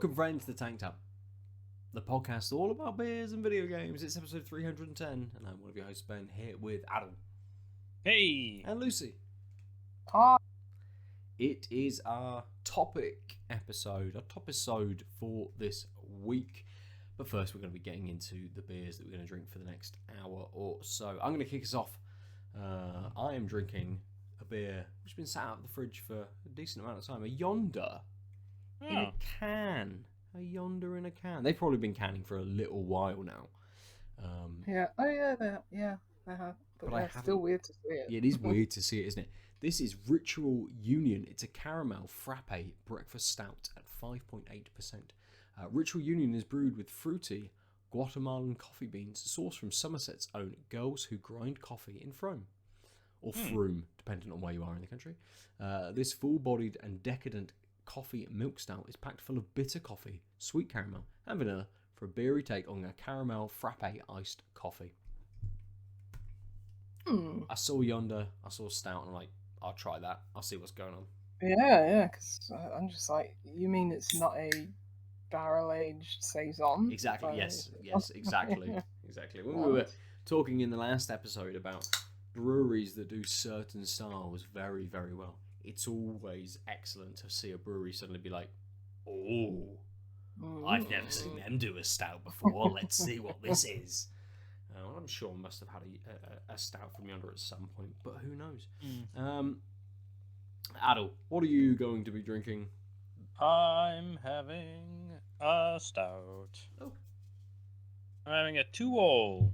Welcome, friends, to the Tank Tap, the podcast all about beers and video games. It's episode 310, and I'm one of your hosts, Ben, here with Adam. Hey! And Lucy. Hi. It is our topic episode for this week. But first, we're going to be getting into the beers that we're going to drink for the next hour or so. I'm going to kick us off. I am drinking a beer which has been sat out of the fridge for a decent amount of time. A Yonder in a can. A Yonder in a can. They've probably been canning for a little while now. Yeah. Oh, yeah. They have. But it's still weird to see it. Yeah, it is weird to see it, isn't it? This is Ritual Union. It's a caramel frappe breakfast stout at 5.8%. Ritual Union is brewed with fruity Guatemalan coffee beans sourced from Somerset's own Girls Who Grind Coffee in Frome. Or Froome, depending on where you are in the country. This full-bodied and decadent coffee milk stout is packed full of bitter coffee, sweet caramel, and vanilla for a beery take on a caramel frappe iced coffee. I saw Yonder, I saw stout, and I'm like, I'll try that. I'll see what's going on. Yeah, because I'm just like, you mean it's not a barrel-aged saison? Exactly, yes, exactly. When we were talking in the last episode about breweries that do certain styles very, very well, it's always excellent to see a brewery suddenly be like, oh, I've never seen them do a stout before. Let's see what this is. I'm sure I must have had a stout from Yonder at some point, but who knows? Adel, what are you going to be drinking? I'm having a stout. Oh. I'm having a 2-0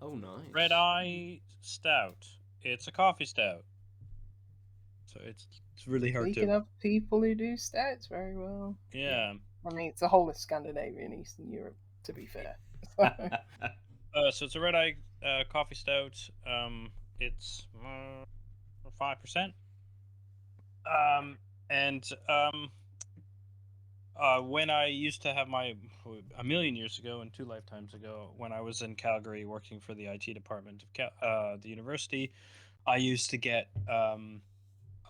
Oh, nice. Red Eye Stout. It's a coffee stout. So it's really hard Speaking to... of people who do stouts very well. Yeah. I mean, it's the whole of Scandinavia and Eastern Europe, to be fair. So it's a Red Eye coffee stout. It's 5%. When I used to have a million years ago and 2 lifetimes ago, when I was in Calgary working for the IT department of the university, I used to get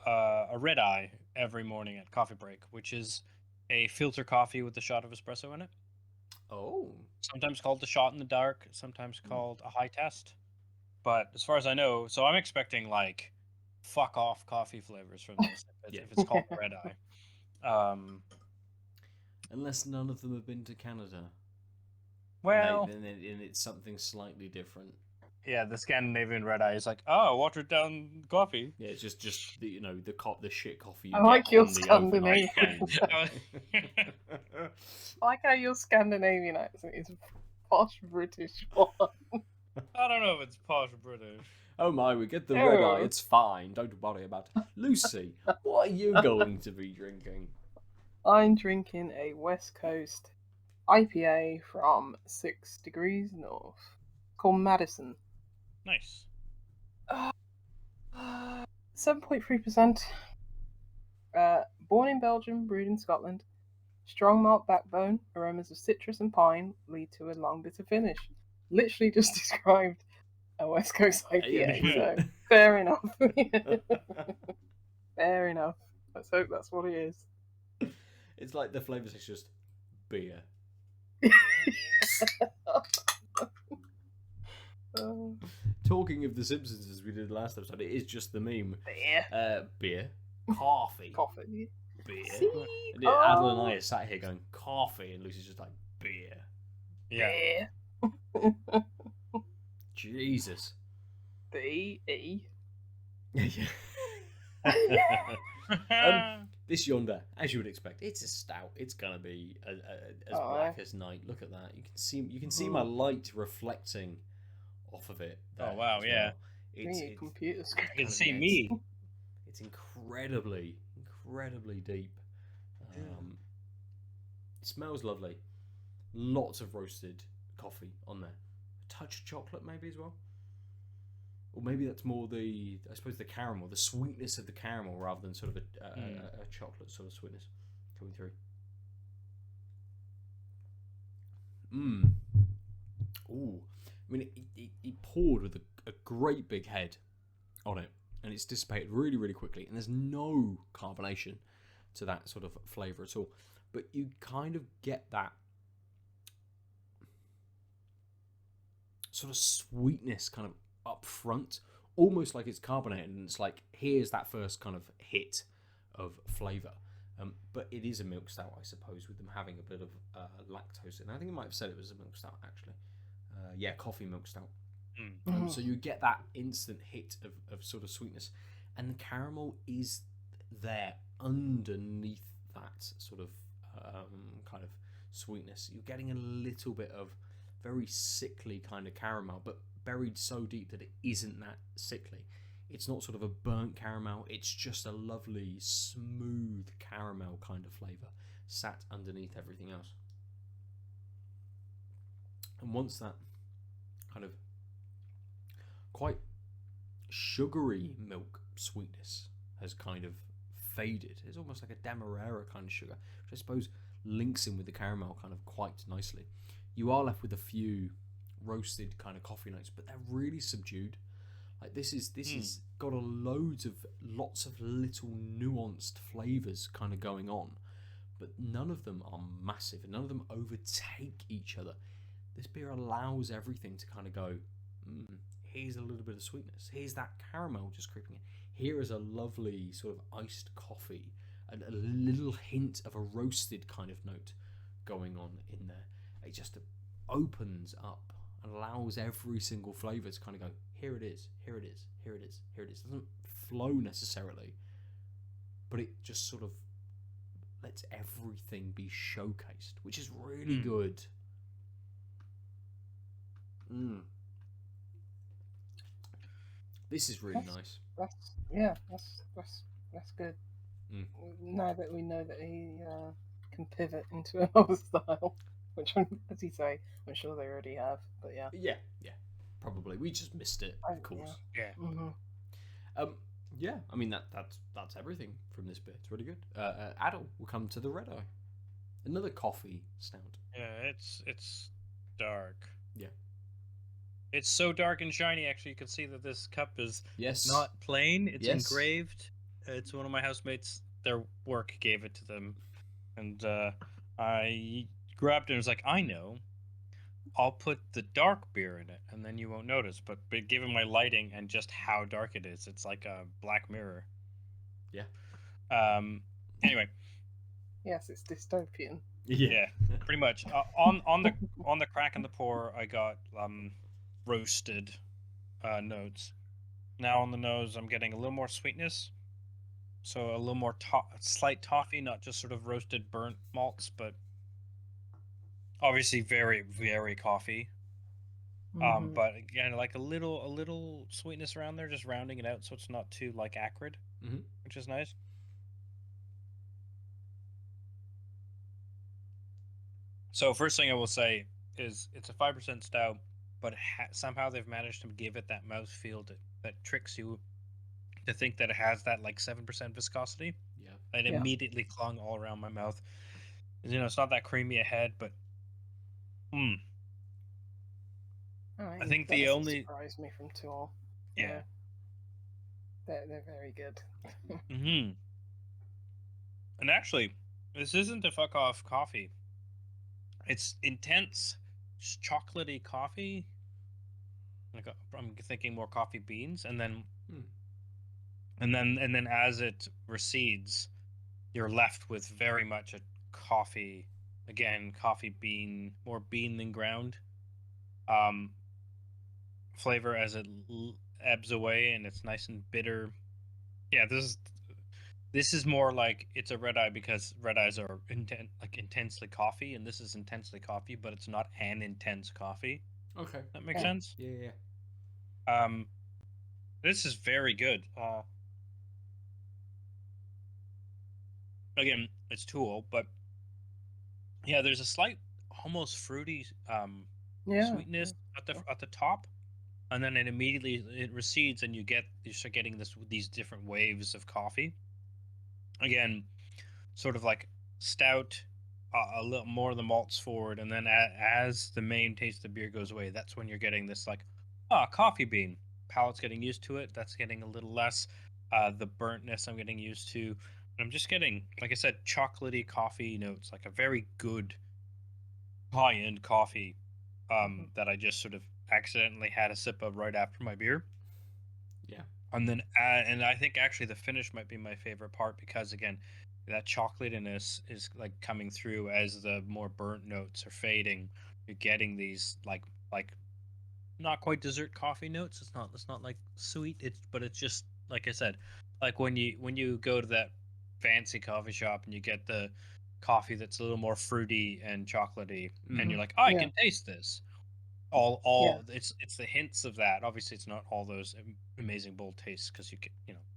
a Red Eye every morning at coffee break, which is a filter coffee with a shot of espresso in it. Oh. Sometimes called the shot in the dark, sometimes called a high test. But as far as I know, so I'm expecting like fuck off coffee flavors from this if it's called Red Eye. Unless none of them have been to Canada. Well, and it's something slightly different. Yeah, the Scandinavian Red Eye is like, oh, watered down coffee. Yeah, it's just the the shit coffee. I like your Scandinavian. I like how your Scandinavian accent is posh British one. I don't know if it's posh British. Oh my, we get the Red Eye. It's fine. Don't worry about it. Lucy, what are you going to be drinking? I'm drinking a West Coast IPA from 6 Degrees North called Madison. Nice. 7.3%. Born in Belgium, brewed in Scotland. Strong malt backbone, aromas of citrus and pine lead to a long bitter finish. Literally just described a West Coast IPA, so fair enough. Fair enough. Let's hope that's what it is. It's like the flavours is just beer. Talking of The Simpsons, as we did last episode, it is just the meme. Beer. Coffee. Coffee. Beer. See? Adel and I are sat here going, coffee, and Lucy's just like, beer. Yeah. Beer. Jesus. B-E. This Yonder, as you would expect, it's a stout. It's gonna be as black as night. Look at that. You can see my light reflecting off of it. Oh wow, yeah. You can see me. It's incredibly deep. It smells lovely. Lots of roasted coffee on there. A touch of chocolate maybe as well. Or maybe that's more the caramel, the sweetness of the caramel rather than sort of a chocolate sort of sweetness coming through. Ooh. I mean, it poured with a great big head on it, and it's dissipated really, really quickly, and there's no carbonation to that sort of flavour at all. but you kind of get that sort of sweetness kind of up front, almost like it's carbonated, and it's like, here's that first kind of hit of flavour. But it is a milk stout, I suppose, with them having a bit of lactose in. I think I might have said it was a milk stout, actually. Yeah, coffee milk stout. So you get that instant hit of sort of sweetness, and the caramel is there underneath that sort of kind of sweetness. You're getting a little bit of very sickly kind of caramel, but buried so deep that it isn't that sickly. It's not sort of a burnt caramel, it's just a lovely smooth caramel kind of flavour sat underneath everything else. And once that kind of quite sugary milk sweetness has kind of faded, it's almost like a demerara kind of sugar, which I suppose links in with the caramel kind of quite nicely. You are left with a few roasted kind of coffee notes, but they're really subdued. Like this is got lots of little nuanced flavors kind of going on, but none of them are massive, and none of them overtake each other. This beer allows everything to kind of go, here's a little bit of sweetness, here's that caramel just creeping in, here is a lovely sort of iced coffee, and a little hint of a roasted kind of note going on in there. It just opens up and allows every single flavour to kind of go, here it is, here it is, here it is, here it is. It doesn't flow necessarily, but it just sort of lets everything be showcased, which is really good. This is really nice. That's good. Now that we know that he can pivot into another style, which, as you say, I'm sure they already have. But yeah, probably we just missed it, of course. Yeah. I mean that's everything from this bit. It's really good. Adel, we'll come to the Red Eye, another coffee stout. Yeah, it's dark. Yeah. It's so dark and shiny, actually. You can see that this cup is not plain. It's engraved. It's one of my housemates. Their work gave it to them. And I grabbed it and was like, I know. I'll put the dark beer in it, and then you won't notice. But given my lighting and just how dark it is, it's like a Black Mirror. Yeah. Anyway. Yes, it's dystopian. Yeah, pretty much. On the crack and the pour, I got roasted notes. Now on the nose, I'm getting a little more sweetness, so a little more slight toffee, not just sort of roasted burnt malts, but obviously very, very coffee. But again, like a little sweetness around there, just rounding it out so it's not too like acrid, which is nice. So first thing I will say is it's a 5% stout, but somehow they've managed to give it that mouthfeel that tricks you to think that it has that like 7% viscosity. Yeah. And it immediately clung all around my mouth. You know, it's not that creamy ahead, but I think the only surprised me from Tuol. Yeah. They're very good. And actually, this isn't a fuck off coffee. It's intense, chocolatey coffee. Like I'm thinking more coffee beans, and then as it recedes, you're left with very much a coffee. Again, coffee bean, more bean than ground. Flavor as it ebbs away, and it's nice and bitter. Yeah, this is more like it's a red eye because red eyes are intensely coffee, and this is intensely coffee, but it's not an intense coffee. Okay, that makes sense. Yeah. This is very good. Again, it's Tuol, but yeah, there's a slight, almost fruity sweetness at the top, and then it recedes, and you start getting these different waves of coffee. Again, sort of like stout, a little more of the malts forward, and then as the main taste of the beer goes away, that's when you're getting this like, coffee bean. Palate's getting used to it. That's getting a little less. The burntness I'm getting used to. I'm just getting, like I said, chocolatey coffee notes, like a very good high-end coffee that I just sort of accidentally had a sip of right after my beer. Yeah. And then, and I think actually the finish might be my favorite part because again, that chocolatiness is like coming through as the more burnt notes are fading. You're getting these like not quite dessert coffee notes. It's not like sweet. But it's just like I said, like when you go to that fancy coffee shop and you get the coffee that's a little more fruity and chocolatey, and you're like, oh, I Yeah. can taste this. Yeah. It's the hints of that. Obviously, it's not all those amazing bold tastes because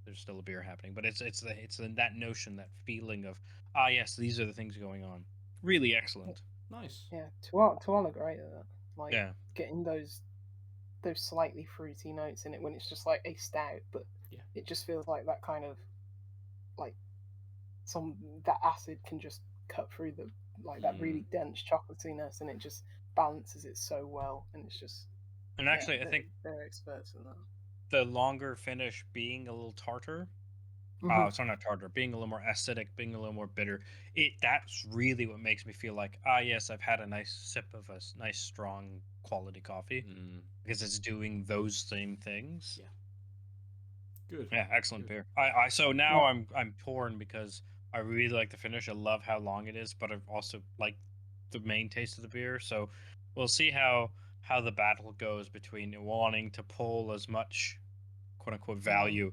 there's still a beer happening, but that notion, that feeling of yes, these are the things going on. Really excellent. Nice. Yeah. Tuala great at that. Like Yeah. getting those slightly fruity notes in it when it's just like a stout, but Yeah. it just feels like that kind of like that acid can just cut through the that really dense chocolatiness, and it just balances it so well, and it's just And actually, I think they're experts in that. the longer finish being a little tartar, sorry, not tartar, being a little more acidic, being a little more bitter, that's really what makes me feel like, yes, I've had a nice sip of a nice strong quality coffee because it's doing those same things. Yeah. Good. Yeah, excellent Good. beer. So now Yeah. I'm torn because I really like the finish. I love how long it is, but I also like the main taste of the beer. So we'll see how the battle goes between wanting to pull as much quote unquote value,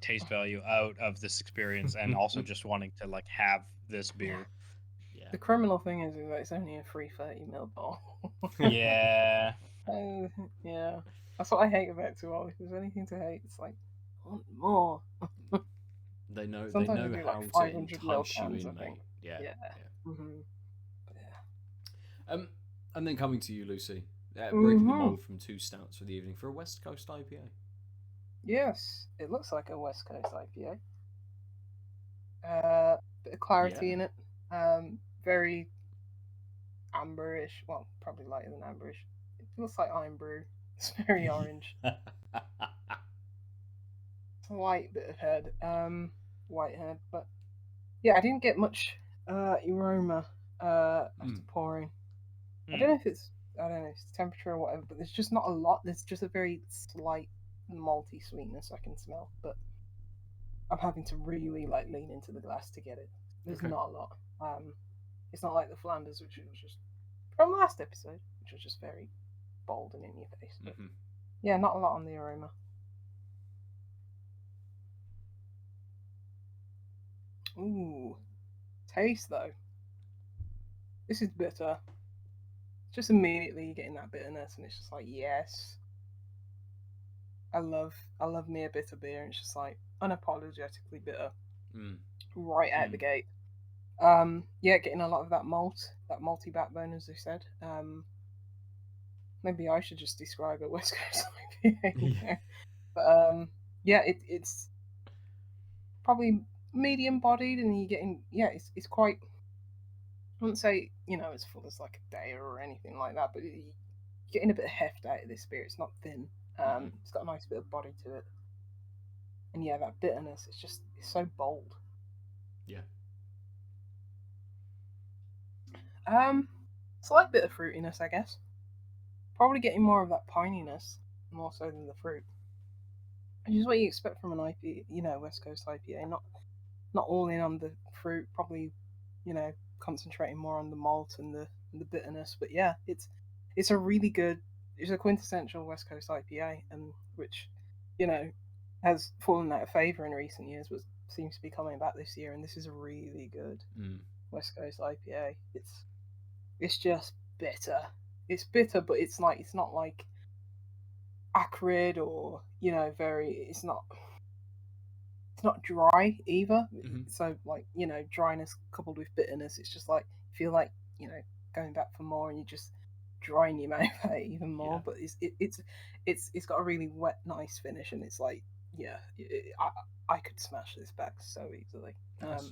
taste value out of this experience, and also just wanting to like have this beer. Yeah. The criminal thing is that it's only a free 30 ml bottle. Yeah. Yeah. That's what I hate about Tuol. If there's anything to hate, it's like I want more. They know Sometimes they do how like to 500 ml entice you cans, I in, think. mate. Yeah. Yeah. Yeah. But yeah. And then coming to you, Lucy, breaking the Mhm. mold from 2 stouts for the evening for a West Coast IPA. Yes, it looks like a West Coast IPA. Bit of clarity in it. Very amberish. Well, probably lighter than amberish. It looks like iron brew. It's very orange. It's a light bit of head. White head, but yeah, I didn't get much aroma after pouring. I don't know if it's temperature or whatever, but there's just not a lot. There's just a very slight malty sweetness I can smell, but I'm having to really like lean into the glass to get it. There's not a lot. It's not like the Flanders, which was just from last episode, which was just very bold and in your face. But yeah, not a lot on the aroma. Ooh, taste though. This is bitter. Just immediately getting that bitterness, and it's just like yes. I love me a bitter beer, and it's just like unapologetically bitter, right out the gate. Yeah, getting a lot of that malty backbone, as they said. Maybe I should just describe a West Coast IPA. But yeah, it's probably medium bodied, and you're getting it's quite. I wouldn't say as full as like a day or anything like that, but you're getting a bit of heft out of this beer. It's not thin. It's got a nice bit of body to it, and yeah, that bitterness. It's so bold. Yeah. Slight bit of fruitiness, I guess. Probably getting more of that pininess more so than the fruit. Which is what you expect from an IPA, West Coast IPA. Not all in on the fruit. Probably, concentrating more on the malt and the bitterness. But yeah, it's a really good. It's a quintessential West Coast IPA, and which, has fallen out of favor in recent years, but seems to be coming back this year. And this is a really good West Coast IPA. It's just bitter. It's bitter, but it's not like acrid or very. It's not dry either. So like dryness coupled with bitterness, it's just like you feel like going back for more, and you're just drying your mouth out even more. Yeah. But it's got a really wet, nice finish, and it's like I could smash this back so easily. Nice.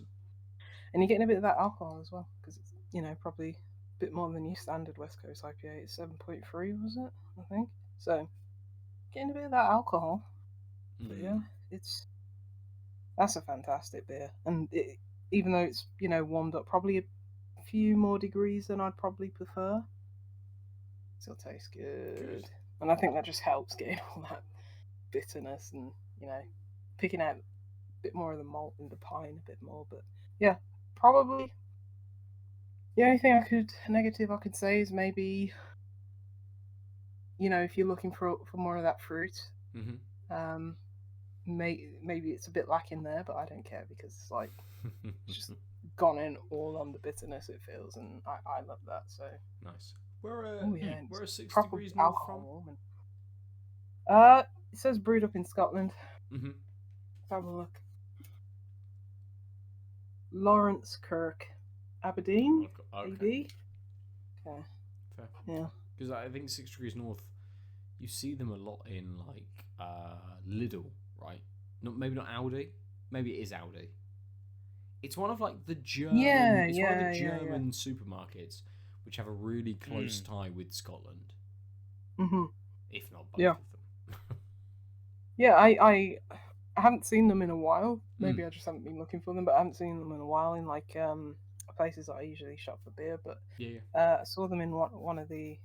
And you're getting a bit of that alcohol as well, because it's probably a bit more than your standard West Coast IPA. It's 7.3, was it? I think so. Getting a bit of that alcohol, but yeah, it's That's a fantastic beer, and even though it's warmed up probably a few more degrees than I'd probably prefer, still tastes good. And I think that just helps getting all that bitterness and picking out a bit more of the malt and the pine a bit more. But yeah, probably the only thing negative I could say is maybe if you're looking for more of that fruit, maybe it's a bit lacking there, but I don't care because it's like it's just gone in all on the bitterness it feels, and I love that. So nice. Where are 6 Degrees North from? It says brewed up in Scotland. Mm-hmm. Let's have a look. Lawrence Kirk, Aberdeen. Okay. Okay. Fair. Yeah. Because I think 6 Degrees North, you see them a lot in like Lidl, right? Maybe not Aldi. Maybe it is Aldi. It's one of like the German. It's one of the German supermarkets which have a really close tie with Scotland. Mm-hmm. If not both of them. Yeah, I haven't seen them in a while. Maybe I just haven't been looking for them, but I haven't seen them in a while in like places that I usually shop for beer. But I saw them in one of the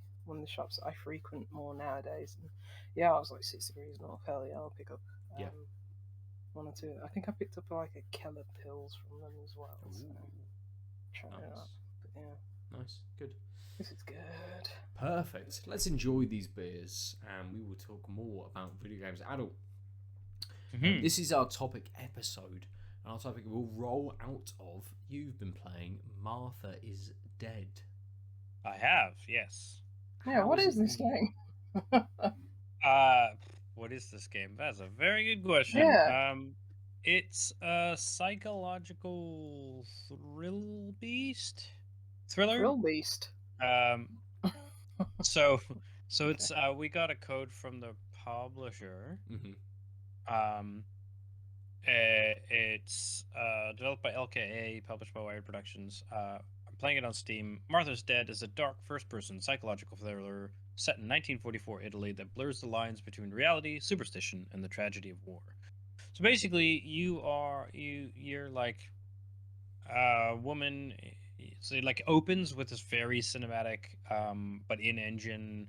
shops that I frequent more nowadays. And yeah, I was like 6 Degrees North. Hell yeah, I'll pick up one or two. I think I picked up like a Keller Pills from them as well. So try it out. But yeah. Nice, good. This is good. Perfect. Let's enjoy these beers, and we will talk more about video games adult. This is our topic episode, and our topic will roll out of you've been playing Martha is Dead. I have, yes. Yeah, what is this game? What is this game? That's a very good question. Yeah. It's a psychological thriller. Thrill beast. So it's we got a code from the publisher. It's developed by LKA, published by Wired Productions. I'm playing it on Steam. Martha's Dead is a dark first-person psychological thriller set in 1944 Italy that blurs the lines between reality, superstition, and the tragedy of war. So basically, you're like a woman. So it like opens with this very cinematic, but in-engine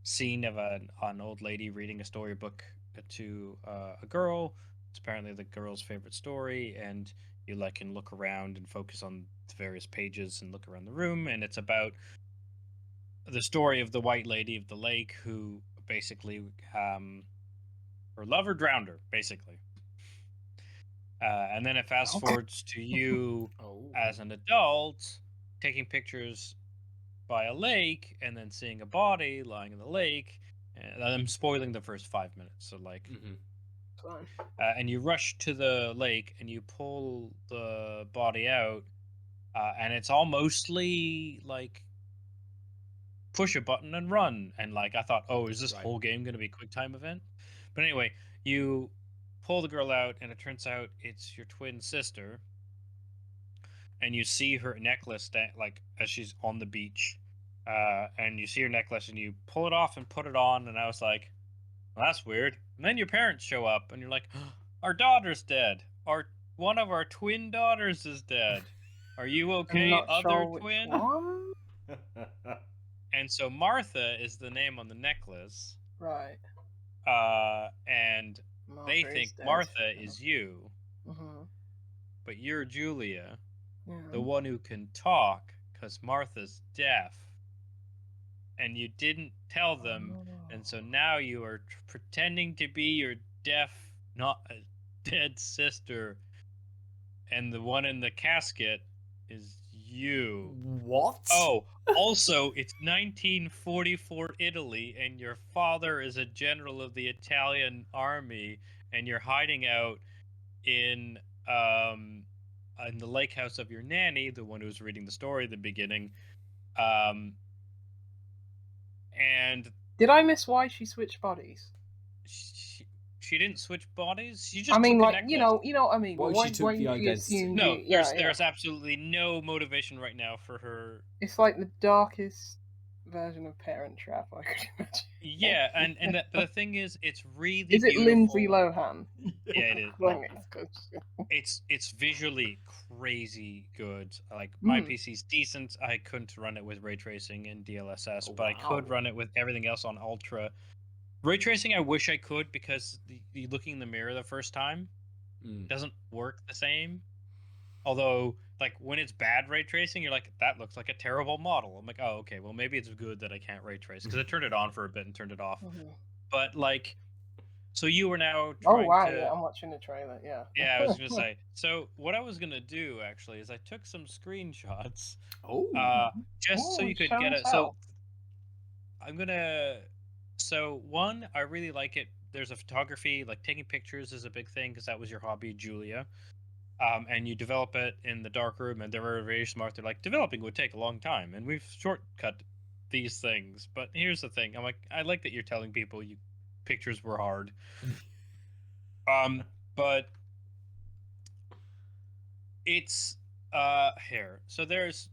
scene of an old lady reading a storybook to a girl. It's apparently the girl's favorite story, and you like can look around and focus on the various pages and look around the room, and it's about the story of the white lady of the lake who basically her lover drowned her, basically. And then it fast forwards to you as an adult taking pictures by a lake and then seeing a body lying in the lake. And I'm spoiling the first 5 minutes, so like, and you rush to the lake and you pull the body out, and it's all mostly like push a button and run. And like I thought, is this whole game going to be a quick time event? But anyway, you pull the girl out, and it turns out it's your twin sister. And you see her necklace, like as she's on the beach, and you see her necklace, and you pull it off and put it on. And I was like, well, "That's weird." And then your parents show up, and you're like, "Our daughter's dead. One of our twin daughters is dead. Are you okay, other twin?" And so Martha is the name on the necklace, right? And they think Martha is you, but you're Julia, the one who can talk, because Martha's deaf, and you didn't tell them, and so now you are pretending to be your deaf, not a dead sister, and the one in the casket is you. What? Oh, also, it's 1944 Italy, and your father is a general of the Italian army, and you're hiding out in the lake house of your nanny, the one who was reading the story at the beginning. And did I miss why she switched bodies? She didn't switch bodies. She just. I mean, like you know what I mean. Why she took the identity? No, there's absolutely no motivation right now for her. It's like the darkest version of Parent Trap, I could imagine. Yeah, and the thing is, it's really Is it beautiful. Lindsay Lohan? Yeah, it is. Like, it's good. It's visually crazy good. Like my Mm. PC's decent. I couldn't run it with ray tracing and DLSS, Oh, but I could wow. run it with everything else on ultra. Ray tracing, I wish I could, because the looking in the mirror the first time Mm. doesn't work the same. Although, like, when it's bad ray tracing, you're like, that looks like a terrible model. I'm like, oh, okay, well, maybe it's good that I can't ray trace, because I turned it on for a bit and turned it off. Mhm. But like, so you were now Oh trying wow, to. yeah, I'm watching the trailer. Yeah. Yeah, I was gonna say. So what I was gonna do actually is I took some screenshots, Oh. just so Oh, you could show get and it. So tell. I'm gonna. So one, I really like it. There's a photography, like taking pictures is a big thing, because that was your hobby, Julia. And you develop it in the dark room, and they were very smart. They're like, developing would take a long time, and we've shortcut these things. But here's the thing: I'm like, I like that you're telling people you pictures were hard. But it's here. So there's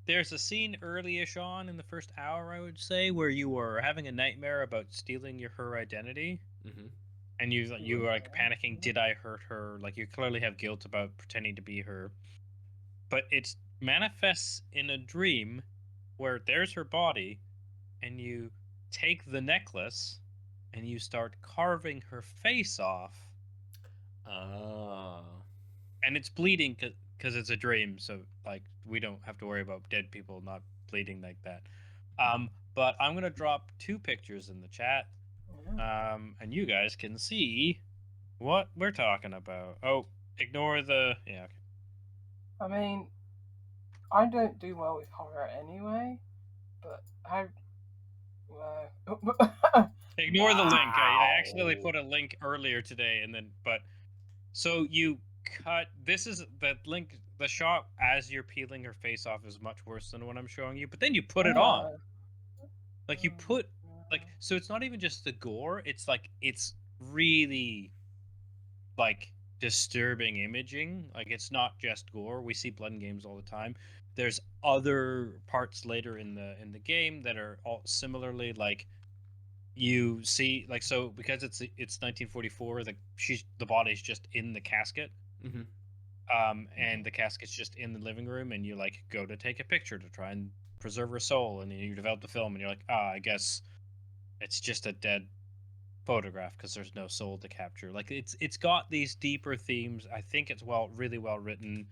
a scene early-ish on in the first hour, I would say, where you were having a nightmare about stealing her identity. Mm-hmm. And you were like panicking, did I hurt her? Like, you clearly have guilt about pretending to be her. But it manifests in a dream where there's her body, and you take the necklace and you start carving her face off. Ah. And it's bleeding because it's a dream, so like we don't have to worry about dead people not bleeding like that. But I'm gonna drop 2 pictures in the chat, and you guys can see what we're talking about. Oh, ignore the yeah. Okay. I mean, I don't do well with horror anyway, but I. Ignore the link. I accidentally Wow. put a link earlier today, and then but so you cut. This is that link. The shot as you're peeling her face off is much worse than what I'm showing you. But then you put it on. Like you put like so it's not even just the gore, it's like it's really like disturbing imaging. Like it's not just gore. We see blood in games all the time. There's other parts later in the game that are all similarly like you see like so because it's 1944 the body's just in the casket. Mm-hmm. And the casket's just in the living room, and you like go to take a picture to try and preserve her soul, and you develop the film, and you're like, I guess it's just a dead photograph because there's no soul to capture. Like it's got these deeper themes. I think it's really well written.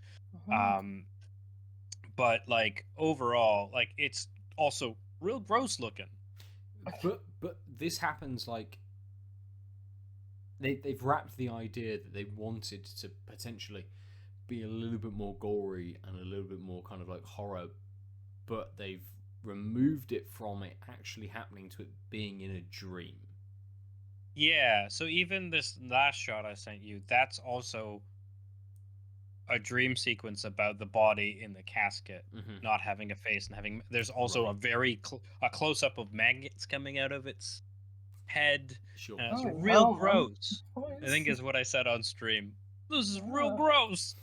But like overall, like it's also real gross looking. But this happens like they've wrapped the idea that they wanted to potentially be a little bit more gory and a little bit more kind of like horror, but they've removed it from it actually happening to it being in a dream. Yeah, so even this last shot I sent you, that's also a dream sequence about the body in the casket not having a face and having. There's also a very a close up of maggots coming out of its head. Sure, it's Oh, real hell, man. gross. What I think is what I said on stream. This is real gross.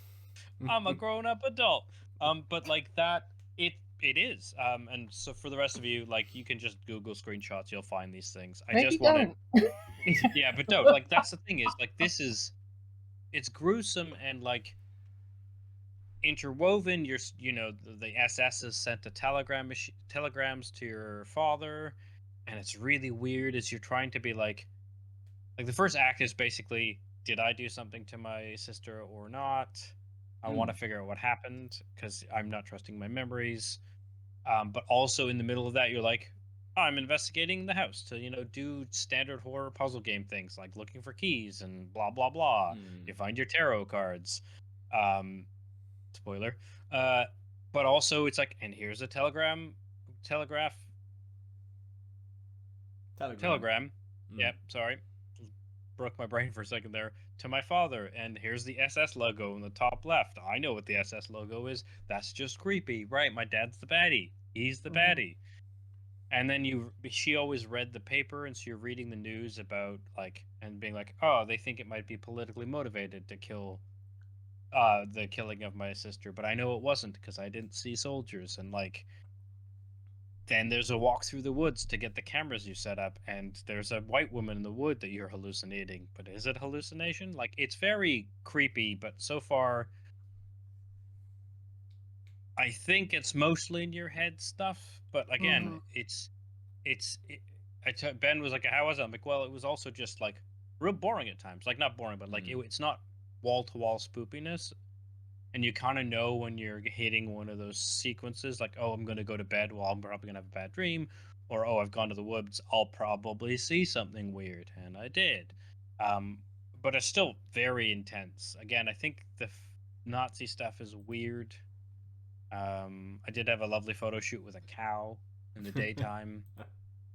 I'm a grown up adult. But like that, it is. And so for the rest of you, like you can just Google screenshots. You'll find these things. I Maybe just want don't. Yeah, but don't. Like that's the thing is like this is, it's gruesome and like interwoven. The SS has sent the telegrams to your father, and it's really weird as you're trying to be like the first act is basically, did I do something to my sister or not? I want to figure out what happened because I'm not trusting my memories. But also in the middle of that, you're like, I'm investigating the house to do standard horror puzzle game things like looking for keys and blah blah blah. You find your tarot cards. Spoiler. But also it's like, and here's a telegram. Yep, sorry. Broke my brain for a second there. To my father, and here's the SS logo in the top left. I know what the SS logo is. That's just creepy, right? My dad's the baddie. He's the baddie. And then she always read the paper, and so you're reading the news about like and being like, oh, they think it might be politically motivated to kill the killing of my sister, but I know it wasn't because I didn't see soldiers. And like then there's a walk through the woods to get the cameras you set up, and there's a white woman in the wood that you're hallucinating. But is it hallucination? Like, it's very creepy, but so far I think it's mostly in your head stuff. But again, Ben was like, how was it? I'm like, well, it was also just like real boring at times. Like, not boring, but like it's not wall to wall spoopiness. And you kind of know when you're hitting one of those sequences, like, oh, I'm going to go to bed. Well, I'm probably going to have a bad dream. Or, oh, I've gone to the woods. I'll probably see something weird. And I did. But it's still very intense. Again, I think the Nazi stuff is weird. I did have a lovely photo shoot with a cow in the daytime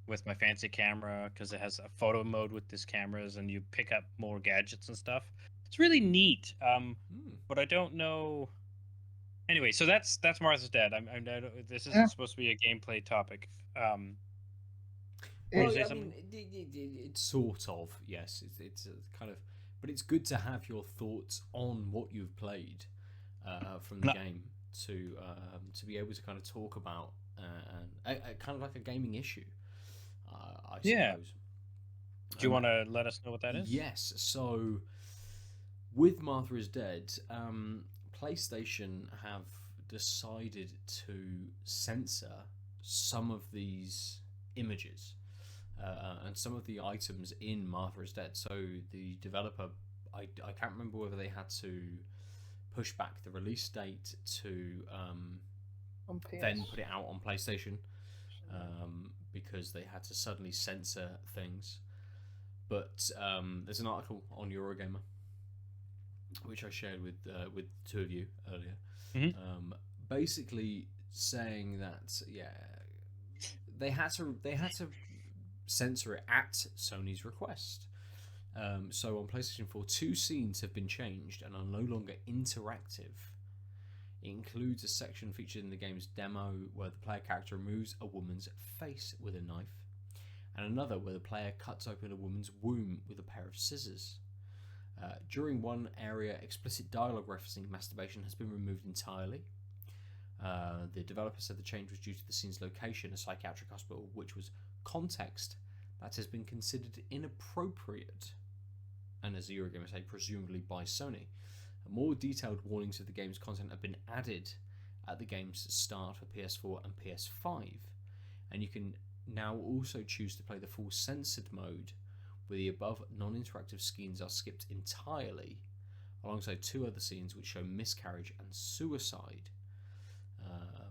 with my fancy camera, because it has a photo mode with these cameras and you pick up more gadgets and stuff. It's really neat, but I don't know. Anyway, so that's Martha's Dead. This isn't supposed to be a gameplay topic. Well, I mean, it's sort of, yes. It's kind of, but it's good to have your thoughts on what you've played from the game to be able to kind of talk about kind of like a gaming issue. I suppose. Yeah. Do you want to let us know what that is? Yes. So, with Martha is Dead, PlayStation have decided to censor some of these images and some of the items in Martha is Dead. So the developer, I can't remember whether they had to push back the release date to then put it out on PlayStation because they had to suddenly censor things. But there's an article on Eurogamer which I shared with two of you earlier, basically saying that they had to censor it at Sony's request. So on PlayStation 4, 2 scenes have been changed and are no longer interactive. It includes a section featured in the game's demo where the player character removes a woman's face with a knife, and another where the player cuts open a woman's womb with a pair of scissors. During one area, explicit dialogue referencing masturbation has been removed entirely. The developer said the change was due to the scene's location, a psychiatric hospital, which was context that has been considered inappropriate, and as the Eurogamer say, presumably by Sony. More detailed warnings of the game's content have been added at the game's start for PS4 and PS5, and you can now also choose to play the full censored mode, where the above non-interactive scenes are skipped entirely, alongside 2 other scenes which show miscarriage and suicide.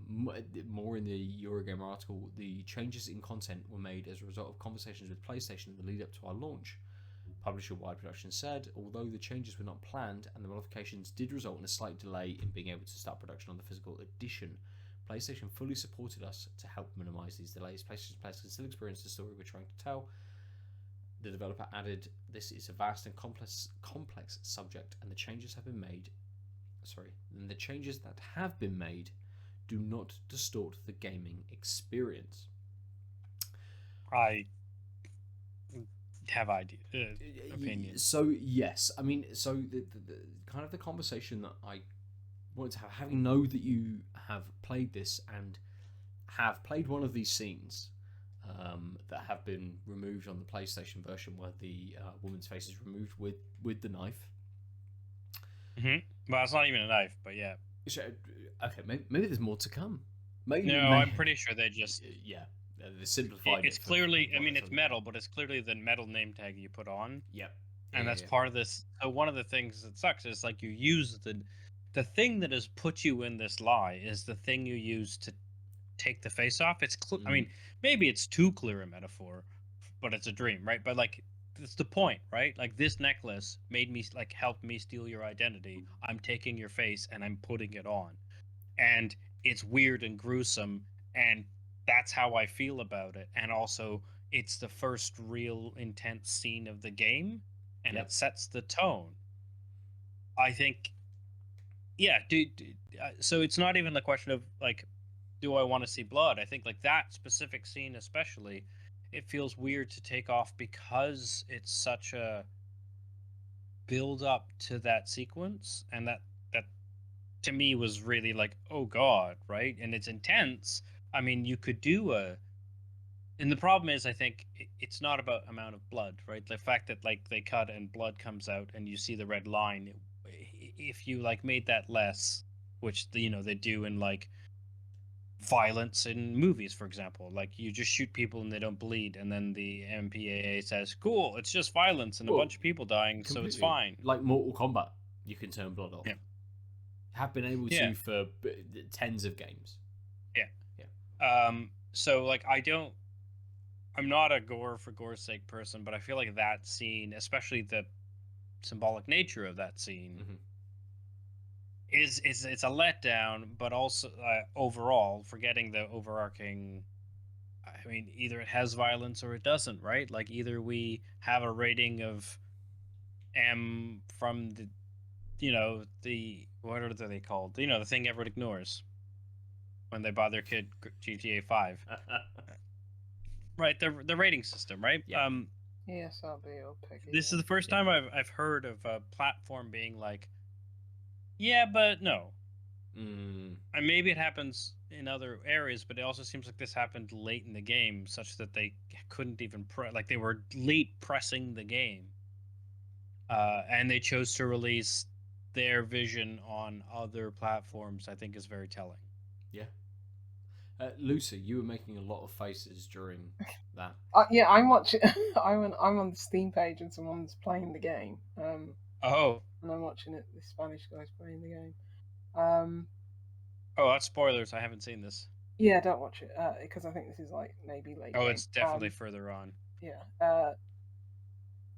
More in the Eurogamer article, the changes in content were made as a result of conversations with PlayStation in the lead up to our launch. Publisher Wide Productions said, although the changes were not planned and the modifications did result in a slight delay in being able to start production on the physical edition, PlayStation fully supported us to help minimise these delays. PlayStation's players can still experience the story we're trying to tell. The developer added, this is a vast and complex subject, and the changes that have been made do not distort the gaming experience. I have opinions. So yes, I mean, so the kind of the conversation that I wanted to have, having know that you have played this and have played one of these scenes that have been removed on the PlayStation version, where the woman's face is removed with the knife. Well, it's not even a knife, but yeah. So, okay, maybe there's more to come. I'm pretty sure they just they simplified it. It's clearly, I mean, it's metal, but it's clearly the metal name tag you put on. Yep. And that's part of this. So one of the things that sucks is like you use the thing that has put you in this lie is the thing you use to take the face off. It's I mean, maybe it's too clear a metaphor, but it's a dream, right? But like, it's the point, right? Like, this necklace made me, like, helped me steal your identity. I'm taking your face and I'm putting it on, and it's weird and gruesome, and that's how I feel about it. And also, it's the first real intense scene of the game, and it sets the tone. I think, so it's not even the question of like, do I want to see blood? I think like that specific scene especially, it feels weird to take off because it's such a build up to that sequence, and that to me was really like, oh god, right? And it's intense. I mean, you could do and the problem is, I think it's not about amount of blood, right? The fact that like they cut and blood comes out and you see the red line, if you like made that less, which they do in like violence in movies, for example, like you just shoot people and they don't bleed, and then the MPAA says, "Cool, it's just violence and a Well, bunch of people dying, so it's completely. fine." Like Mortal Kombat, you can turn blood off. Yeah. Have been able Yeah. to for tens of games. So like I'm not a gore for gore's sake person, but I feel like that scene, especially the symbolic nature of that scene, Mhm. is it's a letdown. But also overall, forgetting the overarching, I mean, either it has violence or it doesn't, right? Like either we have a rating of M from the what are they called? The thing everyone ignores when they buy their kid GTA 5. Right, the rating system, right? Yeah. ESRB or PEGI. This is the first time I've heard of a platform being like, yeah, but no. Mm. And maybe it happens in other areas, but it also seems like this happened late in the game, such that they couldn't even like they were late pressing the game, and they chose to release their vision on other platforms. I think is very telling. Yeah. Lucy, you were making a lot of faces during that. Yeah, I'm watching. I'm on the Steam page and someone's playing the game. Oh, And I'm watching it. The Spanish guy's playing the game. oh, that's spoilers. I haven't seen this. Yeah, don't watch it because I think this is like maybe late. Oh, game. it's definitely further on. Yeah.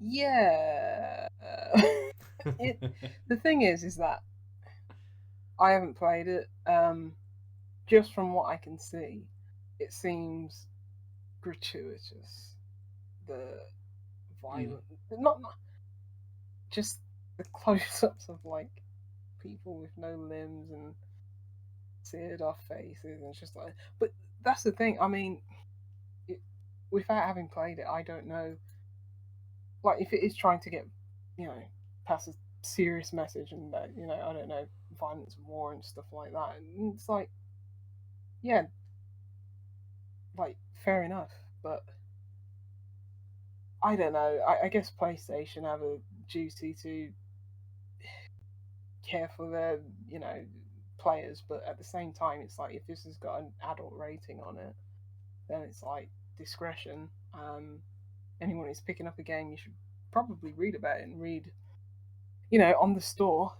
Yeah. The thing is that I haven't played it. Just from what I can see, it seems gratuitous. The violent, not just the close-ups of like people with no limbs and seared off faces, and it's just like. But that's the thing. I mean, without having played it, I don't know. Like, if it is trying to get, pass a serious message, and I don't know, violence and war and stuff like that, and it's like, yeah, like fair enough, but I don't know. I guess PlayStation have a duty to care for their, players, but at the same time, it's like if this has got an adult rating on it, then it's like discretion. Anyone who's picking up a game, you should probably read about it and read, on the store,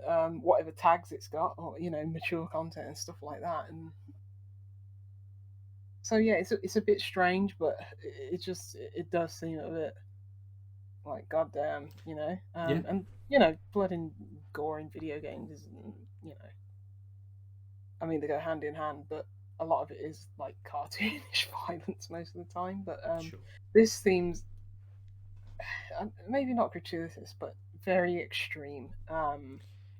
whatever tags it's got, or mature content and stuff like that. And so yeah, it's a bit strange, but it does seem a bit like goddamn, and blood and gore in video games is, I mean, they go hand in hand, but a lot of it is like cartoonish violence most of the time. But Sure. this seems maybe not gratuitous, but very extreme.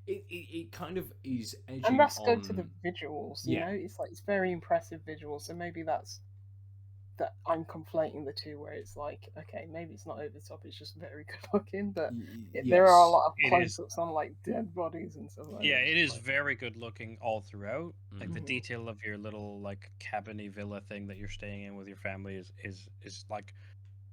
It kind of is edging And let's on. go to the visuals. Yeah. It's like it's very impressive visuals. So maybe that's that I'm conflating the two, where it's like, okay, maybe it's not over the top, it's just very good looking, but there are a lot of close-ups on like dead bodies and stuff like that. Yeah, it is very good looking all throughout. Like the Mhm. detail of your little like cabiny villa thing that you're staying in with your family is like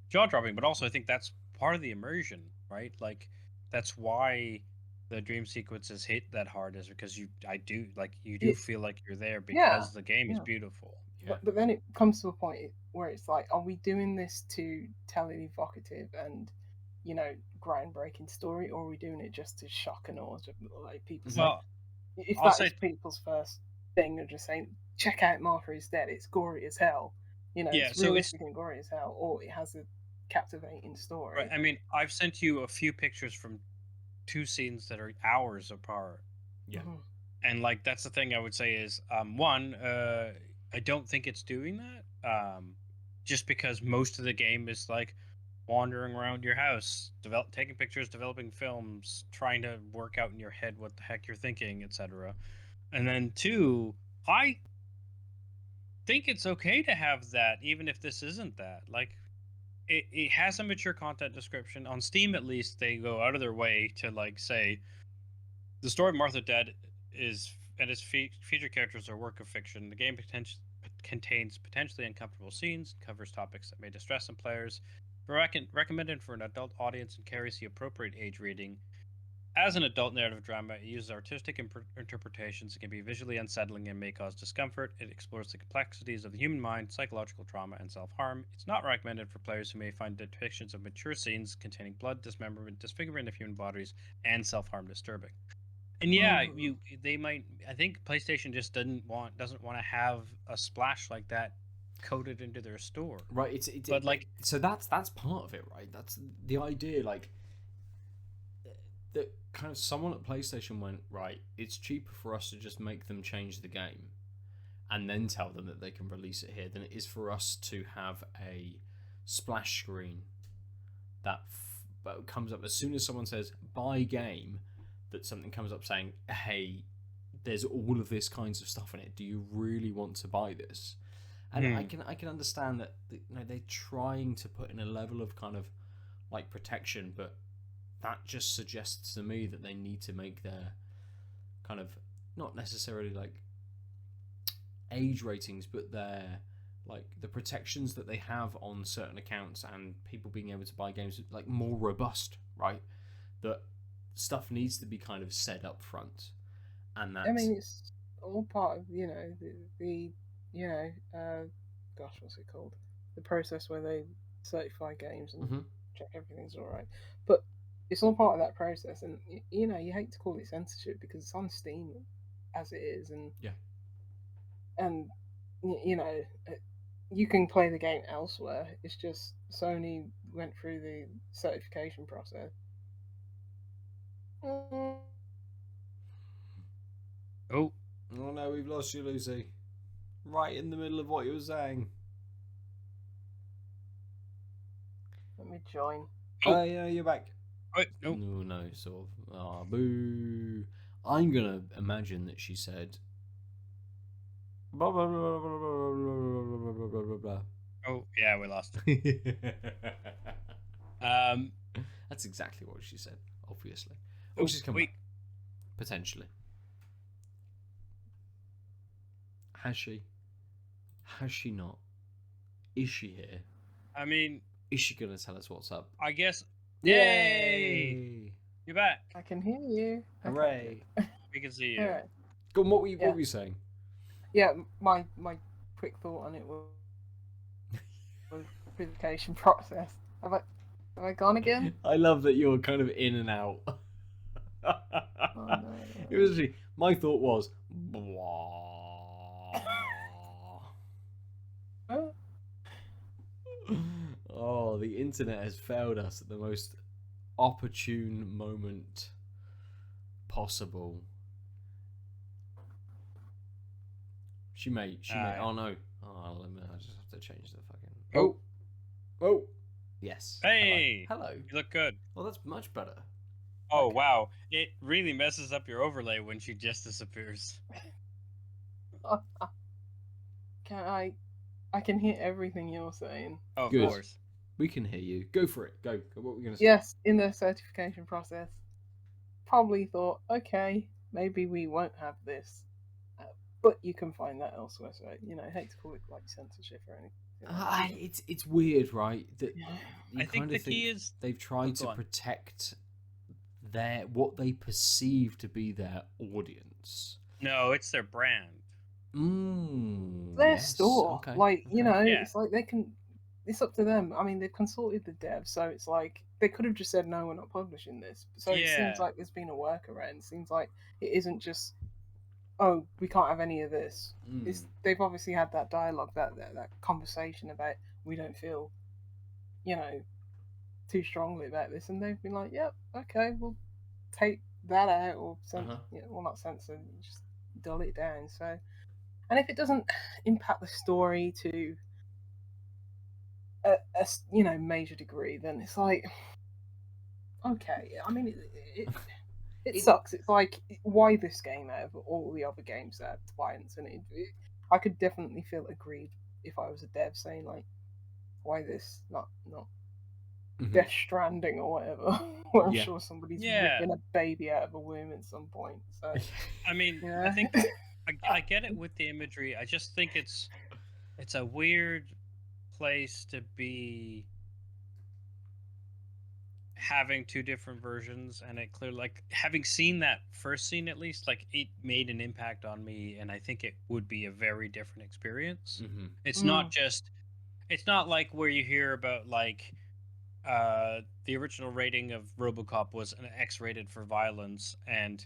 jaw-dropping, but also I think that's part of the immersion, right? Like that's why the dream sequences hit that hard, is because you do feel like you're there because the game is beautiful. Yeah. But then it comes to a point where it's like, are we doing this to tell an evocative and groundbreaking story, or are we doing it just to shock and awe? Like people say, Well, if I'll that is say- people's first thing, they're just saying, check out Martha is Dead. It's gory as hell. Yeah, it's so realistic and gory as hell, or it has a captivating story. Right. I mean, I've sent you a few pictures from two scenes that are hours apart. Yeah. Mhm. And like that's the thing I would say is one, I don't think it's doing that. Just because most of the game is like wandering around your house, taking pictures, developing films, trying to work out in your head what the heck you're thinking, etc. And then two, I think it's okay to have that, even if this isn't that. Like, it has a mature content description on Steam. At least they go out of their way to like say the story of Martha Dead is and its feature characters are work of fiction. The game contains potentially uncomfortable scenes, covers topics that may distress some players, recommended for an adult audience, and carries the appropriate age rating. As an adult narrative drama, it uses artistic interpretations. It can be visually unsettling and may cause discomfort. It explores the complexities of the human mind, psychological trauma, and self-harm. It's not recommended for players who may find depictions of mature scenes containing blood, dismemberment, disfigurement of human bodies, and self-harm disturbing. And yeah, they might. I think PlayStation just doesn't want to have a splash like that coded into their store. Right. But like, so that's part of it, right? That's the idea. Like that kind of someone at PlayStation went, right, it's cheaper for us to just make them change the game and then tell them that they can release it here than it is for us to have a splash screen that comes up as soon as someone says buy game, that something comes up saying, hey, there's all of this kinds of stuff in it, do you really want to buy this? And I can understand that they're trying to put in a level of kind of like protection, but that just suggests to me that they need to make their kind of not necessarily like age ratings, but their like the protections that they have on certain accounts and people being able to buy games like more robust, right? That stuff needs to be kind of said up front, and that's... I mean, it's all part of the gosh, what's it called? The process where they certify games and check everything's all right, but it's all part of that process, and you hate to call it censorship because it's on Steam as it is, and you can play the game elsewhere. It's just Sony went through the certification process. Oh no, we've lost you, Lucy. Right in the middle of what you were saying. Let me join. Oh yeah, you're back. Wait, nope. No, sort of. Boo. I'm gonna imagine that she said. Blah, blah, blah, blah, blah, blah, blah, blah. Oh yeah, we lost. That's exactly what she said. Obviously. Oh, she's coming back. Potentially. Has she? Has she not? Is she here? I mean, is she gonna tell us what's up? I guess. Yay! You're back. I can hear you. Hooray! We can see you. All right. Go on, what were you saying? Yeah, my quick thought on it was the certification process. Have I gone again? I love that you're kind of in and out. Oh, no. It was actually, my thought was oh, the internet has failed us at the most opportune moment possible. She may. Oh no. Oh, I just have to change the fucking. Oh. Yes. Hey. Hello. You look good. Well, that's much better. Oh wow! It really messes up your overlay when she just disappears. I can hear everything you're saying. Oh, good. Of course. We can hear you. Go for it. Go. What were we going to say? Yes, in the certification process, probably thought, okay, maybe we won't have this, but you can find that elsewhere. So I hate to call it like censorship or anything. It's weird, right? That I think the key is they've tried to protect what they perceive to be their audience. No, it's their brand. Their store. Okay. Like, it's like they can. It's up to them. I mean, they've consulted the devs, so it's like they could have just said, "No, we're not publishing this." So it seems like there's been a workaround. It seems like it isn't just, "Oh, we can't have any of this." They've obviously had that dialogue, that conversation about we don't feel, too strongly about this, and they've been like, "Yep, okay, we'll take that out or not censor, just dull it down." So, and if it doesn't impact the story to a major degree, then it's like, okay. I mean, it sucks. It's like, why this game out of all the other games that have violence in it? I could definitely feel aggrieved if I was a dev saying like, why this, not Death Stranding or whatever. Where I'm sure somebody's ripping a baby out of a womb at some point. So I mean, I think I get it with the imagery. I just think it's it's a weird place to be having two different versions, and it clearly, like, having seen that first scene, at least, like, it made an impact on me, and I think it would be a very different experience. Mm-hmm. It's not just, it's not like where you hear about, like, the original rating of RoboCop was an X rated for violence, and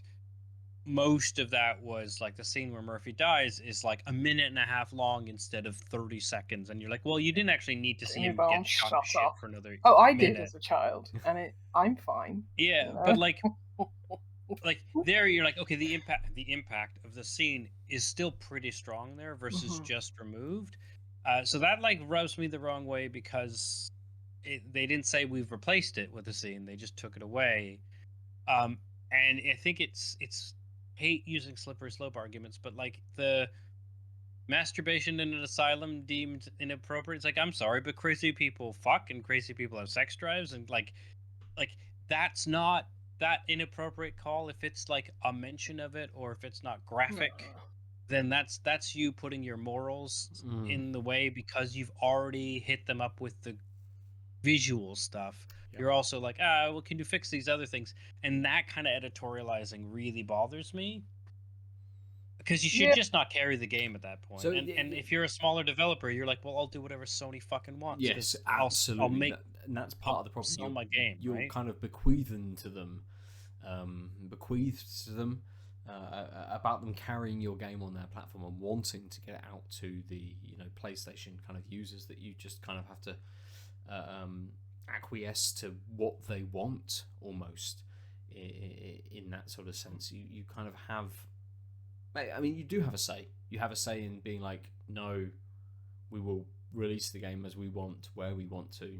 most of that was like the scene where Murphy dies is like a minute and a half long instead of 30 seconds, and you're like, well, you didn't actually need to see him get shot to shit for another Oh, I minute. did as a child, and I'm fine. Yeah, you know? but like there you're like, okay, the impact of the scene is still pretty strong there versus just removed. So that like rubs me the wrong way, because they didn't say we've replaced it with a scene, they just took it away. And I think it's hate using slippery slope arguments, but like the masturbation in an asylum deemed inappropriate, it's like, I'm sorry, but crazy people fuck and crazy people have sex drives, and like that's not that inappropriate call if it's like a mention of it, or if it's not graphic. Then that's you putting your morals in the way, because you've already hit them up with the visual stuff. You're also like, well, can you fix these other things? And that kind of editorializing really bothers me, because you should just not carry the game at that point. So, and if you're a smaller developer, you're like, well, I'll do whatever Sony fucking wants. Yes, absolutely. I'll make, and that's part of the problem. Sell my game. You're right? kind of bequeathing to them, about them carrying your game on their platform and wanting to get it out to the PlayStation kind of users, that you just kind of have to acquiesce to what they want, almost in that sort of sense. You kind of have, I mean, you do have a say. You have a say in being like, no, we will release the game as we want, where we want to,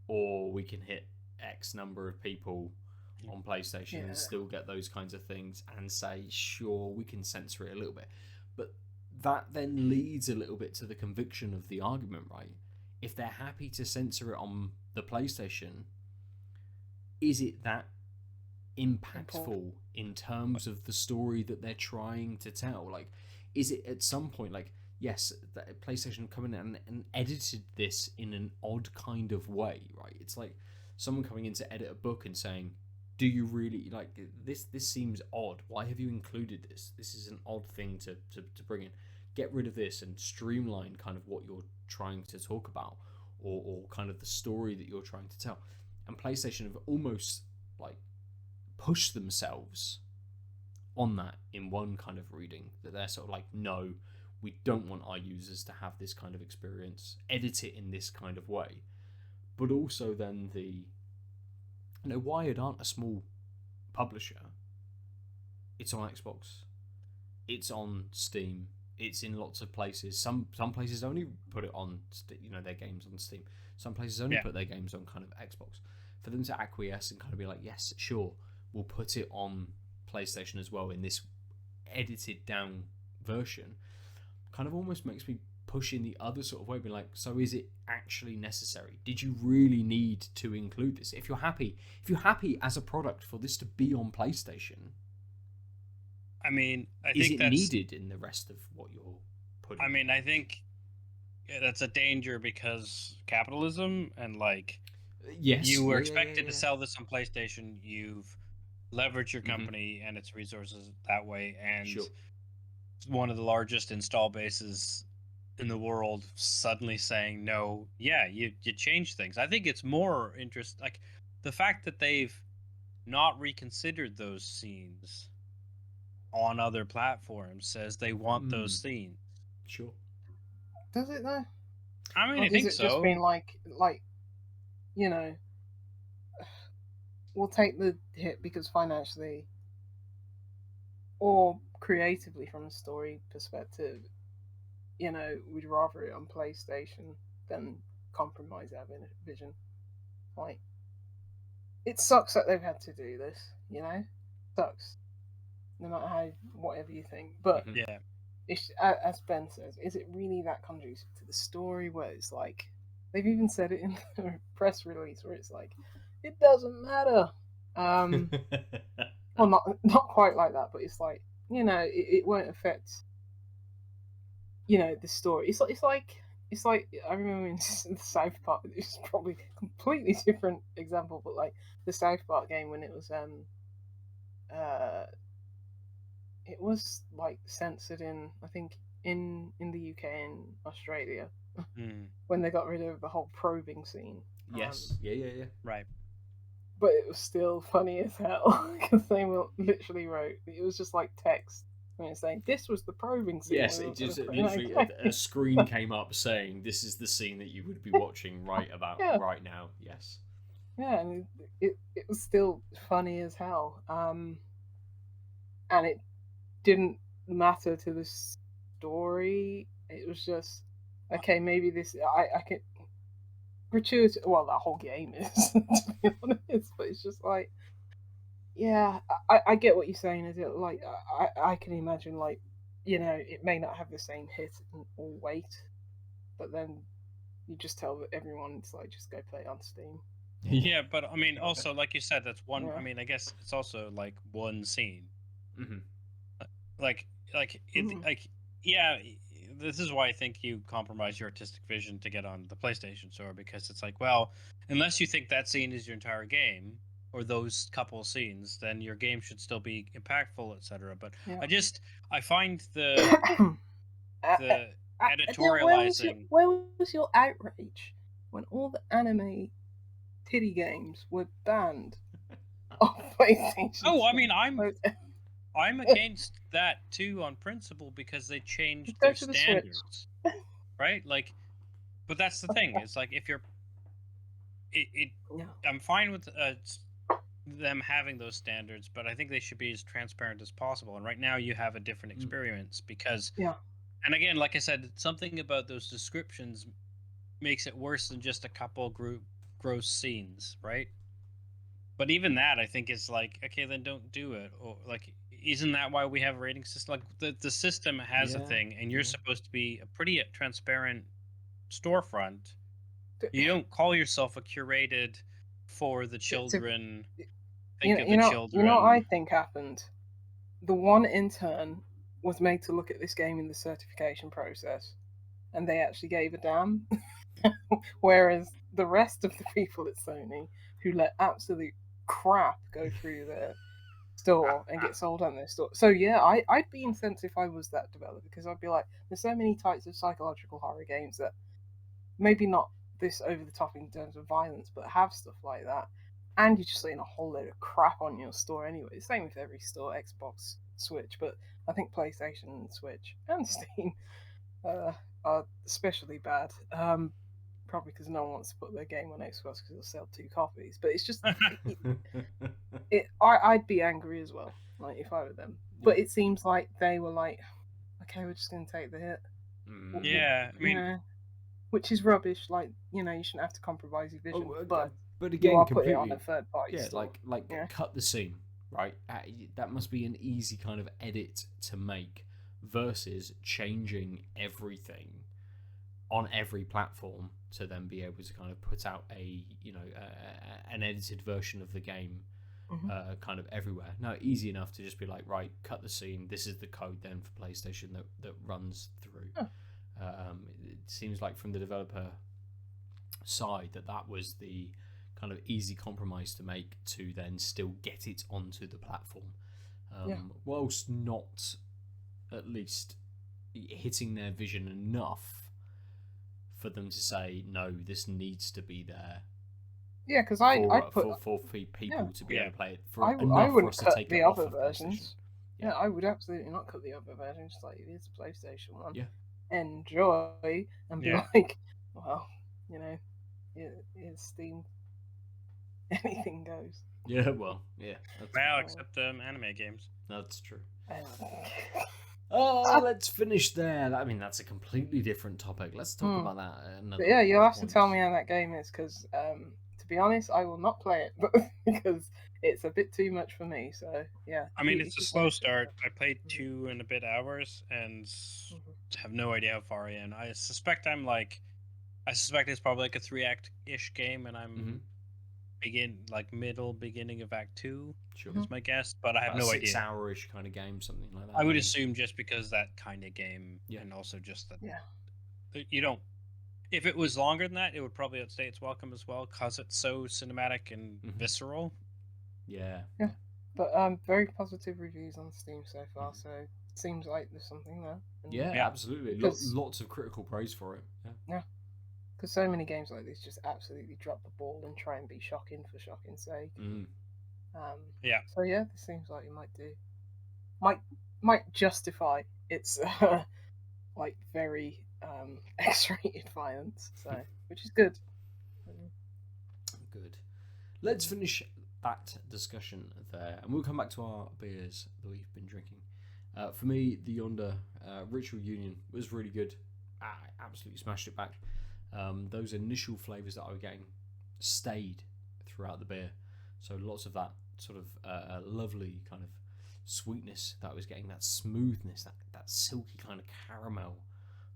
or we can hit X number of people on PlayStation and still get those kinds of things, and say, sure, we can censor it a little bit. But that then leads a little bit to the conviction of the argument, right? If they're happy to censor it on the PlayStation, is it that impactful in terms of the story that they're trying to tell? Like, is it at some point, like, yes, that PlayStation come in and edited this in an odd kind of way, right? It's like someone coming in to edit a book and saying, do you really like this? This seems odd. Why have you included this? This is an odd thing to bring in. Get rid of this and streamline kind of what you're trying to talk about, or kind of the story that you're trying to tell. And PlayStation have almost like pushed themselves on that in one kind of reading, that they're sort of like, no, we don't want our users to have this kind of experience, edit it in this kind of way. But also then Wired aren't a small publisher. It's on Xbox, it's on Steam, it's in lots of places. Some places only put it on their games on Steam. Some places only put their games on kind of Xbox. For them to acquiesce and kind of be like, yes, sure, we'll put it on PlayStation as well in this edited down version, kind of almost makes me push in the other sort of way, being like, so is it actually necessary? Did you really need to include this? If you're happy as a product for this to be on PlayStation, I mean, is it needed in the rest of what you're putting? I mean, I think that's a danger, because capitalism, and like, yes, you were expected to sell this on PlayStation. You've leveraged your company and its resources that way, and one of the largest install bases in the world suddenly saying no, you change things. I think it's more like the fact that they've not reconsidered those scenes on other platforms says they want those scenes. Sure. Does it though? I mean, I think so. Just been like we'll take the hit because financially or creatively, from a story perspective, we'd rather it on PlayStation than compromise our vision. Like, it sucks that they've had to do this, sucks. No matter whatever you think, but it's, as Ben says, is it really that conducive to the story? Where it's like, they've even said it in the press release, where it's like, it doesn't matter. Well, not quite like that, but it's like, it won't affect the story. It's like I remember in the South Park. It's probably a completely different example, but like the South Park game when uh it was like censored in, I think, in the UK and Australia Hmm. when they got rid of the whole probing scene. Yes. Yeah. Right. But it was still funny as hell because they literally wrote, it was just like text. And it's saying this was the probing scene. Yes, we it were gonna just put in our literally game." a screen came up saying this is the scene that you would be watching right about Yeah. right now. Yes. Yeah, and it was still funny as hell. And it didn't matter to the story. It was just okay. Maybe this I could gratuitous. Well, that whole game is to be honest, but it's just like, yeah, I get what you're saying. Is it like I can imagine, like, it may not have the same hit or weight, but then you just tell everyone it's like just go play it on Steam. Yeah, but I mean, also like you said, that's one. Yeah. I mean, I guess it's also like one scene. Hmm. Like like yeah. This is why I think you compromise your artistic vision to get on the PlayStation Store, because it's like, well, unless you think that scene is your entire game or those couple scenes, then your game should still be impactful, etc. But Yeah. I find the editorializing. Where was your outrage when all the anime titty games were banned off PlayStation? Oh, I mean, Store? I'm against that too on principle, because they changed Go their to the Switch. standards, right? Like, but that's the thing. It's like if you're, Yeah. I'm fine with them having those standards, but I think they should be as transparent as possible. And right now, you have a different experience because, Yeah. and again, like I said, something about those descriptions makes it worse than just a couple gross scenes, right? But even that, I think, is like, okay, then don't do it. Or like, isn't that why we have a rating system? Like the system has a Yeah, thing, and you're yeah. supposed to be a pretty transparent storefront. You don't call yourself a curated for the children. Think of the children. You know what I think happened? The one intern was made to look at this game in the certification process, and they actually gave a damn. Whereas the rest of the people at Sony, who let absolute crap go through their store and get sold on their store. So yeah, I'd be incensed if I was that developer, because I'd be like, there's so many types of psychological horror games that maybe not this over the top in terms of violence, but have stuff like that. And you're just letting a whole load of crap on your store anyway. Same with every store, Xbox, Switch, but I think PlayStation and Switch and Steam are especially bad. Probably because no one wants to put their game on Xbox because it'll sell 2 copies. But it's just, I'd be angry as well, like if I were them. But it seems like they were like, okay, we're just going to take the hit. Yeah, I mean, which is rubbish. Like, you shouldn't have to compromise your vision. But again, you are completely putting it on a third party yeah, store. Cut the scene, right? That must be an easy kind of edit to make, versus changing everything on every platform to then be able to kind of put out an edited version of the game kind of everywhere. No, easy enough to just be like, right, cut the scene. This is the code then for PlayStation that runs through. It seems like from the developer side that was the kind of easy compromise to make to then still get it onto the platform, whilst not at least hitting their vision enough for them to say, no, this needs to be there. Yeah, because for people to be able to play it for I enough wouldn't for us to cut take the it off other of versions. PlayStation. Yeah, I would absolutely not cut the other versions. Like, it's a PlayStation one. Yeah. Enjoy and be like, well, it's Steam. Anything goes. Yeah, well, yeah. Well, except anime games. That's true. Let's finish there. I mean, that's a completely different topic. Let's talk about that another. But yeah, you'll have to tell me how that game is, because to be honest, I will not play it because it's a bit too much for me. So yeah. I mean, it's a slow start. I played 2 and a bit hours and have no idea how far I am. I suspect it's probably like a 3-act-ish game, and I'm middle beginning of Act 2 Sure. is my guess, but I have About no a idea. 6-hour-ish kind of game, something like that. I would maybe. assume just because that kind of game, Yeah. and also just that Yeah. you don't. If it was longer than that, it would probably outstay its welcome as well, because it's so cinematic and visceral. Yeah. But very positive reviews on Steam so far, so it seems like there's something there. And Yeah, Yeah. absolutely. Because- Lots of critical praise for it. Yeah. because so many games like this just absolutely drop the ball and try and be shocking for shocking's sake. Mm. Yeah. So yeah, this seems like it might justify its like very X-rated violence. So which is good. Good. Let's finish that discussion there, and we'll come back to our beers that we've been drinking. For me, the Yonder Ritual Union was really good. I absolutely smashed it back. Those initial flavours that I was getting stayed throughout the beer, so lots of that sort of lovely kind of sweetness that I was getting, that smoothness, that silky kind of caramel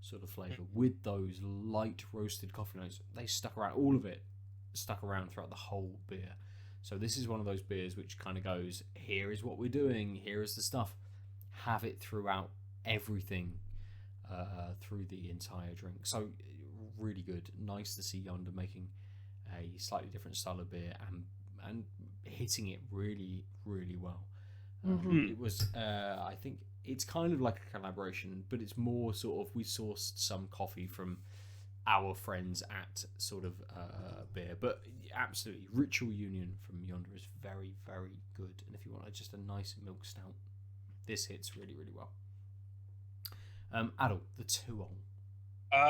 sort of flavour with those light roasted coffee notes. They stuck around, all of it stuck around throughout the whole beer. So this is one of those beers which kind of goes, here is what we're doing, here is the stuff. Have it throughout everything through the entire drink. So really good. Nice to see Yonder making a slightly different style of beer and hitting it really, really well. It was, I think, it's kind of like a collaboration, but it's more sort of, we sourced some coffee from our friends at sort of beer, but absolutely Ritual Union from Yonder is very, very good. And if you want just a nice milk stout, this hits really, really well. Adol, the Tuol.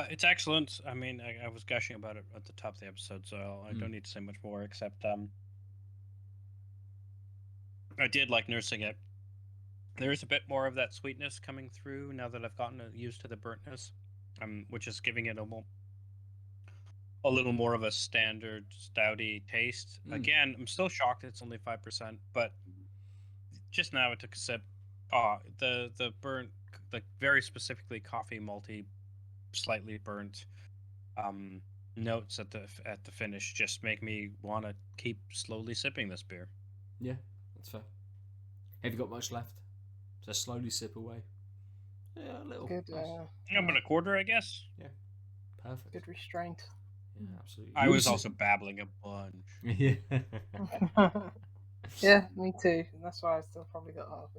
It's excellent. I mean, I was gushing about it at the top of the episode, so I don't need to say much more, except I did like nursing it. There is a bit more of that sweetness coming through now that I've gotten used to the burntness, which is giving it a little more of a standard stouty taste. Again, I'm still shocked it's only 5%, but just now I took a sip. The burnt, like very specifically coffee malty, slightly burnt notes at the finish just make me want to keep slowly sipping this beer. Yeah, that's fair. Have you got much left? Just slowly sip away. Yeah, a little. Good. Nice. But a quarter, I guess. Yeah, perfect. Good restraint. Yeah, absolutely. I was also babbling a bunch. Yeah. Yeah, me too. And that's why I still probably got half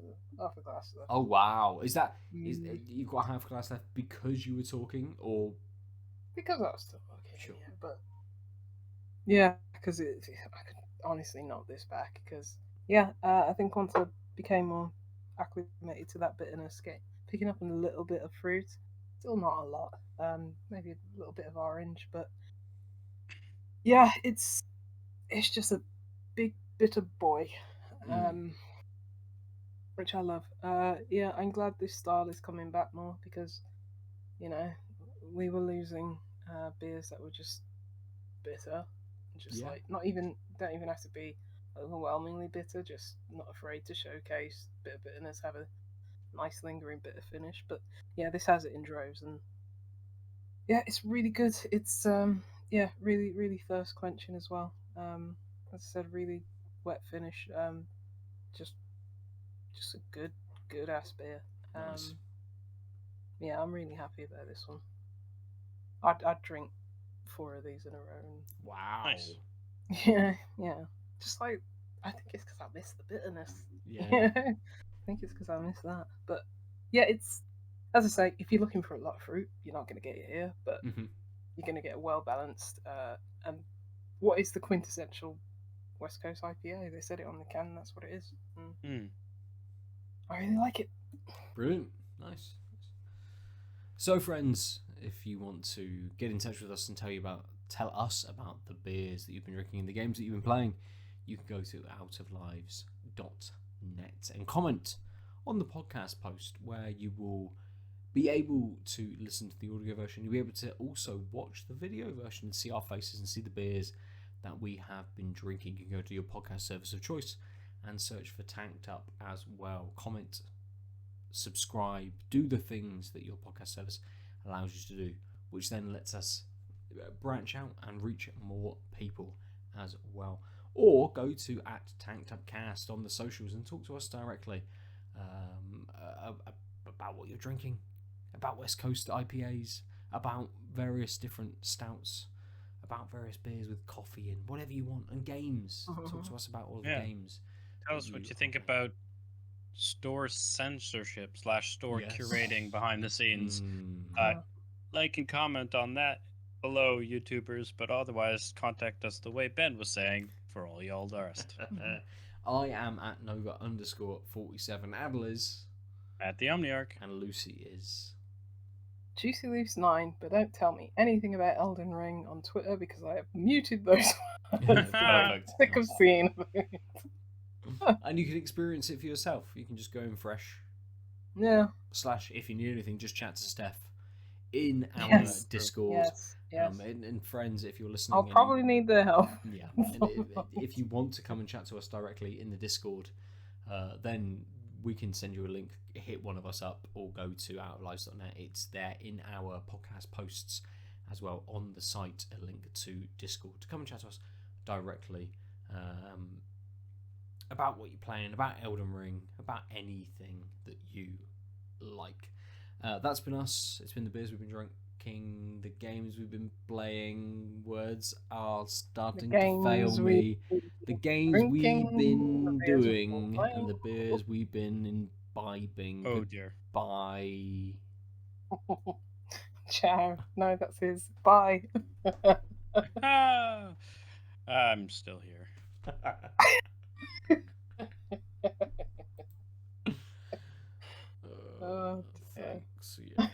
a glass left. Oh wow! Is you've got half a glass left because you were talking, or because I was still working? Sure. Yeah, but yeah, because I could honestly knock this back. Because I think once I became more acclimated to that bitterness, picking up a little bit of fruit, still not a lot. Maybe a little bit of orange, but yeah, it's just a big bitter boy, which I love. Yeah, I'm glad this style is coming back more because, we were losing beers that were just bitter, just Yeah. like don't even have to be overwhelmingly bitter, just not afraid to showcase a bit of bitterness, have a nice lingering bitter finish. But yeah, this has it in droves, and yeah, it's really good. It's really, really thirst quenching as well. As I said, really wet finish. Just a good ass beer. Nice. Yeah, I'm really happy about this one. I'd drink 4 of these in a row. And... Wow. Nice. Yeah. Just like, I think it's because I miss the bitterness. Yeah. I think it's because I miss that. But yeah, it's, as I say, if you're looking for a lot of fruit, you're not going to get it here. But you're going to get a well balanced and what is the quintessential West Coast IPA? They said it on the can. That's what it is. I really like it. Brilliant. Nice. So, friends, if you want to get in touch with us and tell us about the beers that you've been drinking and the games that you've been playing, you can go to outoflives.net and comment on the podcast post, where you will be able to listen to the audio version. You'll be able to also watch the video version and see our faces and see the beers that we have been drinking. You can go to your podcast service of choice and search for Tanked Up as well. Comment, subscribe, do the things that your podcast service allows you to do, which then lets us branch out and reach more people as well. or go to @TankedUpCast on the socials and talk to us directly about what you're drinking, about West Coast IPAs, about various different stouts, about various beers with coffee in, whatever you want, and games. Talk to us about all of the games. Tell us what you think about store censorship / store curating behind the scenes. Like and comment on that below, YouTubers, but otherwise contact us the way Ben was saying for all y'all the rest. I am at Nova_47. Adel is at the Omniarch, and Lucy is Juicy Loose 9, but don't tell me anything about Elden Ring on Twitter because I have muted those. Perfect. Sick of seeing it. And you can experience it for yourself. You can just go in fresh. Yeah. / if you need anything, just chat to Steph in our Discord. Yes. And friends, if you're listening, I'll probably need their help. Yeah. And if you want to come and chat to us directly in the Discord, then we can send you a link. Hit one of us up or go to outoflives.net. It's there in our podcast posts as well on the site. A link to Discord to come and chat to us directly. About what you're playing, about Elden Ring, about anything that you like. That's been us. It's been the beers we've been drinking, the games we've been playing. Words are starting to fail me. The games we've been doing and the beers we've been imbibing. Oh dear. Bye. Ciao. No, that's his. Bye. I'm still here. Thanks. Yeah.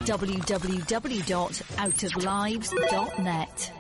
www.outoflives.net